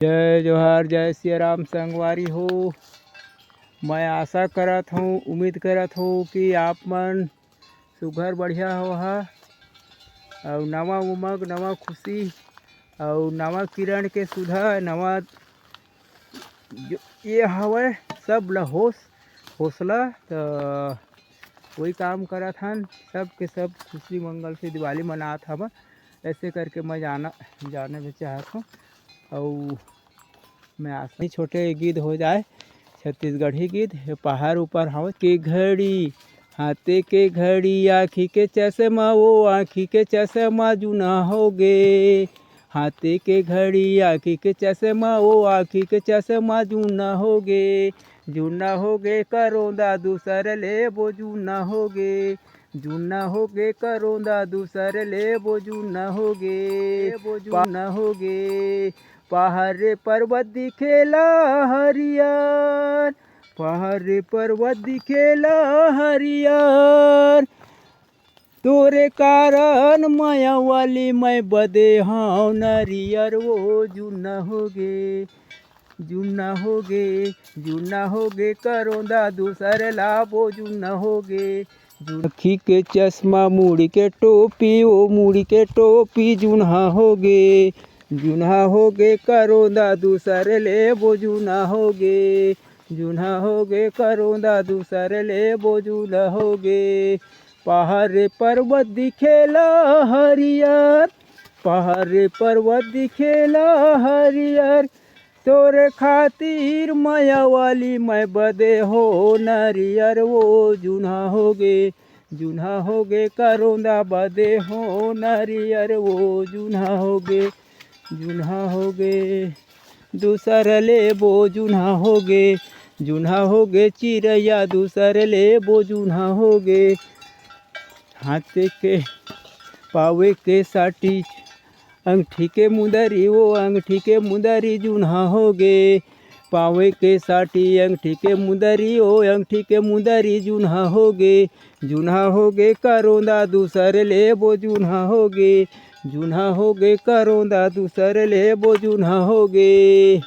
जय जोहार, जय सिया राम संगवारी हो। मैं आशा करत हूँ, उम्मीद करत हूँ कि आप मन सुघर बढ़िया हो और नवा उमंग, नवा खुशी और नवा किरण के सुधा नवा ये हवे सब ला हौसला तो वही काम करत हन। सब के सब खुशी मंगल से दिवाली मनात हवा। ऐसे करके मैं जाने भी चाहत हूँ और मैं आशा छोटे गीत हो जाए छत्तीसगढ़ी गीत। पहाड़ ऊपर हवा के घड़ी, हाथे के घड़ी, आँखी के चश्मा, वो आँखी के चश्मा जूना हो गे। हाथे के घड़ी, आँखी के चश्मा, वो आँखी के चश्मा जूना हो गे। जूना हो गे करोंदा दूसर ले वो जूना हो गे। जूना हो गे करोंदा दूसर ले वो जूना हो गे। वो जूना हो गे। पहाड़ पर्वत दिखेला हरियर, पहाड़ पर्वत दिखेला हरियर। तोरे कारण माया वाली मैं बदे हाँ नरियर। वो जूना हो गे, जूना हो गे, जूना हो गे करोंदा दूसर ला वो जूना हो गे। आँखी के चश्मा, मुड़ी के टोपी, ओ मुड़ी के टोपी जूना हो गे। जूना हो गे करोंदा दूसर ले वो जूना हो गे। जूना हो गे करोंदा दूसर ले वो जूना हो गे। पहाड़ पर्वत दिखेला हरियर, पहाड़ पर्वत दिखेला हरियर। तोरे खातिर माया वाली मैं बदे हो नरियर। वो जूना हो गे, जूना हो गे करोंदा बदे हो नरियर। वो जूना हो गे, जूना हो गे दूसर ले वो जूना हो गे। जूना हो गे चिड़ैया दूसर ले वो जूना हो गे। हाथे के पावे के साटी, अंगठी के मुंदरी, वो अंगठी के मुंदरी जूना हो गे। पावे के साटी, अंगठी के मुंदरी, ओ अंगठी के मुंदरी जूना हो गे। जूना हो गे करोंदा दूसर ले वो जूना हो गे। जूना हो गे करोंदा दूसर ले वो जूना हो गे।